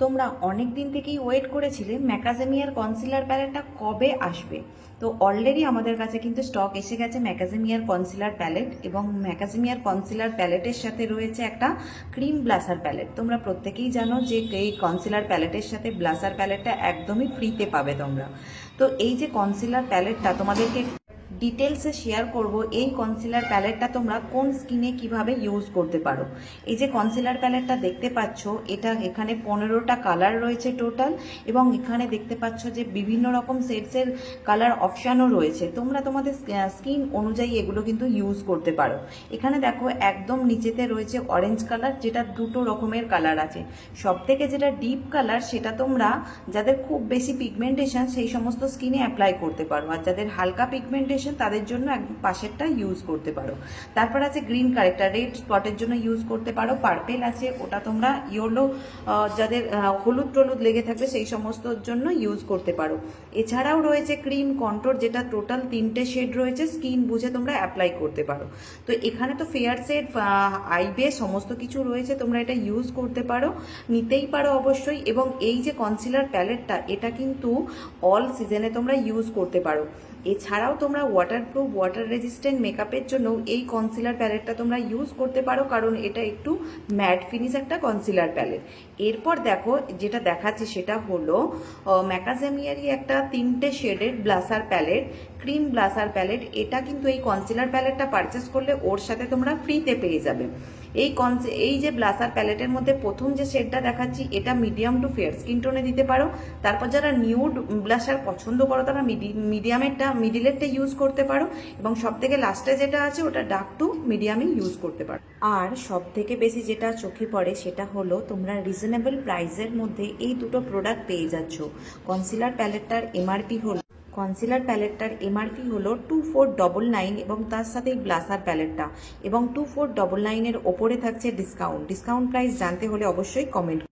তোমরা অনেক দিন থেকেই ওয়েট করেছিলে ম্যাকাজেমিয়ার কনসিলার প্যালেটটা কবে আসবে। তো অলরেডি আমাদের কাছে কিন্তু স্টক এসে গেছে ম্যাকাজেমিয়ার কনসিলার প্যালেট, এবং ম্যাকাজেমিয়ার কনসিলার প্যালেটের সাথে রয়েছে একটা ক্রিম ব্লাসার প্যালেট। তোমরা প্রত্যেকেই জানো যে এই কনসিলার প্যালেটের সাথে ব্লাসার প্যালেটটা একদমই ফ্রিতে পাবে তোমরা। তো এই যে কনসিলার প্যালেটটা তোমাদেরকে ডিটেলসে শেয়ার করব, এই কনসিলার প্যালেটটা তোমরা কোন স্কিনে কিভাবে ইউজ করতে পারো। এই যে কনসিলার প্যালেটটা দেখতে পাচ্ছ, এটা এখানে 15টা কালার রয়েছে টোটাল, এবং এখানে দেখতে পাচ্ছ যে বিভিন্ন রকম শেডসের কালার অপশানও রয়েছে। তোমরা তোমাদের স্কিন অনুযায়ী এগুলো কিন্তু ইউজ করতে পারো। এখানে দেখো একদম নিচেতে রয়েছে অরেঞ্জ কালার, যেটা দুটো রকমের কালার আছে। সব থেকে যেটা ডিপ কালার সেটা তোমরা যাদের খুব বেশি পিগমেন্টেশন সেই সমস্ত স্কিনে অ্যাপ্লাই করতে পারো, আর যাদের হালকা পিগমেন্টেশন তাদের জন্য পাশেরটা ইউজ করতে পারো। তারপর আছে গ্রিন কারেক্টার, রেড স্পটের জন্য ইউজ করতে পারো। পার্পেল আছে, ওটা তোমরা ইয়েলো, যাদের হলুদ টলুদ লেগে থাকবে সেই সমস্তর জন্য ইউজ করতে পারো। এছাড়াও রয়েছে ক্রিম কন্ট্রোর, যেটা টোটাল 3টে শেড রয়েছে, স্কিন বুঝে তোমরা অ্যাপ্লাই করতে পারো। তো এখানে তো ফেয়ার শেড, আইবে সমস্ত কিছু রয়েছে, তোমরা এটা ইউজ করতে পারো, নিতেই পারো অবশ্যই। এবং এই যে কনসিলার প্যালেটটা, এটা কিন্তু অল সিজনে তোমরা ইউজ করতে পারো। এছাড়াও তোমরা ওয়াটারপ্রুফ, ওয়াটার রেজিস্ট্যান্ট মেকআপের জন্য এই কনসিলার প্যালেটটা তোমরা ইউজ করতে পারো, কারণ এটা একটু ম্যাট ফিনিশ একটা কনসিলার প্যালেট। এরপর দেখো যেটা দেখাচ্ছি সেটা হলো ম্যাকাজেমিয়ারই একটা 3টে শেডের blusher palette, cream blusher palette. এটা কিন্তু এই কনসিলার প্যালেটটা পারচেস করলে ওর সাথে তোমরা ফ্রিতে পেয়ে যাবে। এই যে ব্লাসার প্যালেটের মধ্যে প্রথম যে শেডটা দেখাচ্ছি, এটা মিডিয়াম টু ফেয়ার স্কিন টোনে দিতে পারো। তারপর যারা নিউড ব্লাসার পছন্দ করো তারা মিডিলেরটা ইউজ করতে পারো, এবং সব থেকে লাস্টে যেটা আছে ওটা ডার্ক টু মিডিয়ামে ইউজ করতে পারো। আর সব থেকে বেশি যেটা চোখে পড়ে সেটা হলো তোমরা রিজনেবল প্রাইসের মধ্যে এই দুটো প্রোডাক্ট পেয়ে যাচ্ছ। কনসিলার প্যালেটটার এমআরপি হলো 2499, এবং তার সাথে ব্লাসার প্যালেটটা এবং 2499 এর ওপরে থাকছে ডিসকাউন্ট প্রাইস জানতে হলে অবশ্যই কমেন্ট।